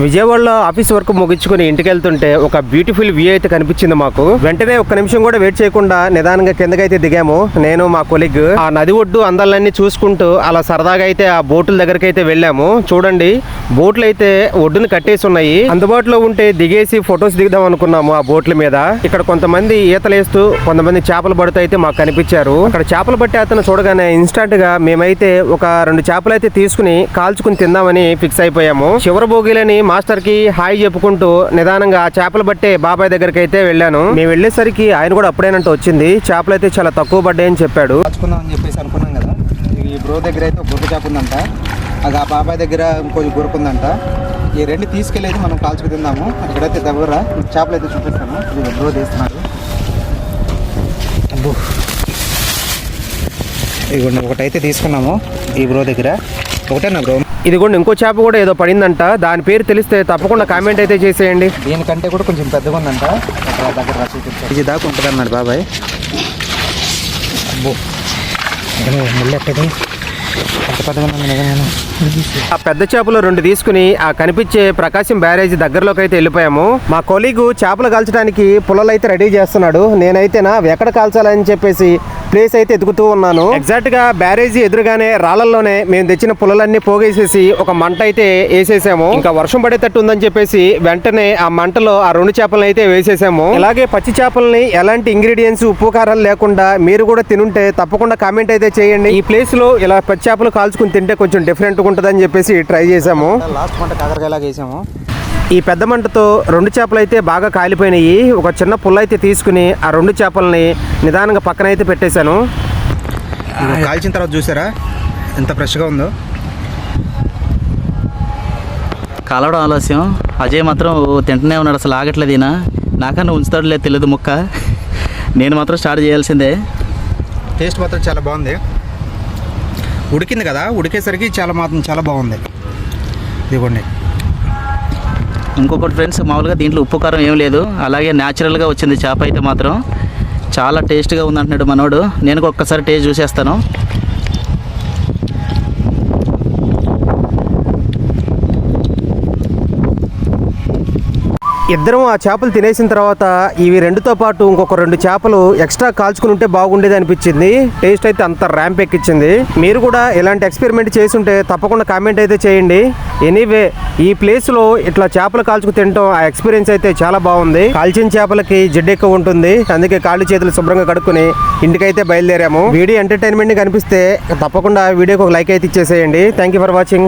విజయవాడలో office work ముగించుకుని ఇంటికి వెళ్తుంటే ఒక బ్యూటిఫుల్ వ్యూ అయితే కనిపించింది మాకు. వెంటనే ఒక్క నిమిషం కూడా వెయిట్ చేయకుండా నిదానంగా కిందకైతే దిగాము. నేను మా కొలీగ్ ఆ నది ఒడ్డు అందాలన్నీ చూసుకుంటూ అలా సరదాగా అయితే ఆ బోటుల దగ్గరికి అయితే వెళ్ళాము. చూడండి, బోట్లు అయితే ఒడ్డును కట్టేసి ఉన్నాయి. అందుబాటులో ఉంటే దిగేసి ఫొటోస్ దిగుదాం అనుకున్నాము ఆ బోట్ల మీద. ఇక్కడ కొంతమంది ఈతలేస్తూ కొంతమంది చేపలు పడుతూ అయితే మాకు కనిపించారు. అక్కడ చేపలు పట్టే అతను చూడగానే ఇన్స్టాంట్ గా మేమైతే ఒక 2 చేపలు అయితే తీసుకుని కాల్చుకుని తిందామని ఫిక్స్ అయిపోయాము. చివరి భోగిలని మాస్టర్ కి హాయ్ చెప్పుకుంటూ నిదానంగా చేపలు పట్టే బాబాయ్ దగ్గరికి అయితే వెళ్ళాను. మేము వెళ్ళేసరికి ఆయన కూడా అప్పుడేనంటూ వచ్చింది. చేపలు అయితే చాలా తక్కువ పడ్డాయని చెప్పాడు. కాల్చుకుందాం అని చెప్పేసి అనుకున్నాం కదా. ఈ బ్రో దగ్గర అయితే గుర్ర చేప ఉందంట, అది ఆ బాబాయ్ దగ్గర ఇంకొంచెం గురుకుందంట. ఈ 2 తీసుకెళ్ళేది మనం కాల్చుకు తిందాము. ఇక్కడైతే దగ్గర చేపలు అయితే చూపిస్తాను. ఇది బ్రో తీస్తున్నాడు. ఇదిగోండి, ఒకటైతే తీసుకున్నాము ఈ బ్రో దగ్గర. ఒకటేనా బ్రో? ఇదిగోండి, ఇంకో చేప కూడా ఏదో పడిందంట. దాని పేరు తెలిస్తే తప్పకుండా కామెంట్ అయితే చేసేయండి. దీనికంటే కూడా కొంచెం పెద్దగా ఉందంట. దగ్గర చూపించాను. ఇది దాకా ఉంటుంది అన్నాడు బాబాయ్. అబ్బో, ముళ్ళు ఎక్కది ఎంత పెద్దగా ఉన్నాను. ఆ పెద్ద చేపలు 2 తీసుకుని ఆ కనిపించే ప్రకాశం బ్యారేజ్ దగ్గరలోకి అయితే వెళ్ళిపోయాము. మా కొలీగు చేపలు కాల్చడానికి పుల్లలు అయితే రెడీ చేస్తున్నాడు. నేనైతేనా ఎక్కడ కాల్చాలని చెప్పేసి ప్లేస్ అయితే ఎదుగుతూ ఉన్నాను. ఎగ్జాక్ట్ గా బ్యారేజీ ఎదురుగానే రాళ్లలోనే మేము తెచ్చిన పుల్లలన్నీ పోగేసేసి ఒక మంట అయితే వేసేసాము. ఇంకా వర్షం పడేటట్టు ఉందని చెప్పేసి వెంటనే ఆ మంటలో ఆ 2 చేపలను అయితే వేసేసాము. ఇలాగే పచ్చి చేపలని ఎలాంటి ఇంగ్రీడియంట్స్, ఉప్పు కారాలు లేకుండా మీరు కూడా తినుంటే తప్పకుండా కామెంట్ అయితే చేయండి. ఈ ప్లేస్ లో ఇలా పచ్చి చేపలు కాల్చుకుని తింటే కొంచెం డిఫరెంట్ ఉంటుందని చెప్పేసి ట్రై చేసాము. లాస్ట్ మంట కాకరకాయలాగా వేసాము. ఈ పెద్ద మంటతో 2 చేపలు అయితే బాగా కాలిపోయినాయి. ఒక చిన్న పుల్ల అయితే తీసుకుని ఆ 2 చేపలని నిదానంగా పక్కన అయితే పెట్టేశాను. కాల్చిన తర్వాత చూసారా ఎంత ఫ్రెష్గా ఉందో. కాలవడం ఆలస్యం. అజయ్ మాత్రం తింటూనే ఉన్నాడు, అసలు ఆగట్లేదు. ఈయన నాకన్నా ఉంచుతాడు లేదు తెలియదు ముక్క. నేను మాత్రం స్టార్ట్ చేయాల్సిందే. టేస్ట్ మాత్రం చాలా బాగుంది. ఉడికింది కదా, ఉడికేసరికి చాలా బాగుంది. ఇదిగోండి. ఇంకొకటి ఫ్రెండ్స్, మామూలుగా దీంట్లో ఉప్పు కారం ఏం లేదు, అలాగే న్యాచురల్గా వచ్చింది చేప అయితే మాత్రం చాలా టేస్ట్గా ఉంది అంటున్నాడు మనోడు. నేను ఒక్కసారి టేస్ట్ చూసేస్తాను. ఇద్దరం ఆ చేపలు తినేసిన తర్వాత ఇవి 2తో పాటు ఇంకొక 2 చేపలు ఎక్స్ట్రా కాల్చుకుని ఉంటే బాగుండేది అనిపించింది. టేస్ట్ అయితే అంత ర్యాంప్ ఎక్కించింది. మీరు కూడా ఇలాంటి ఎక్స్పెరిమెంట్ చేసి ఉంటే తప్పకుండా కామెంట్ అయితే చేయండి. ఎనీవే, ఈ ప్లేస్లో ఇట్లా చేపలు కాల్చుకు తినడం ఆ ఎక్స్పీరియన్స్ అయితే చాలా బాగుంది. కాల్చిన చేపలకి జిడ్డు ఎక్కువ ఉంటుంది, అందుకే కాళ్ళు చేతులు శుభ్రంగా కడుక్కుని ఇంటికైతే బయలుదేరాము. వీడియో ఎంటర్టైన్మెంట్ కనిపిస్తే తప్పకుండా వీడియోకి ఒక లైక్ అయితే ఇచ్చేసేయండి. Thank you for watching.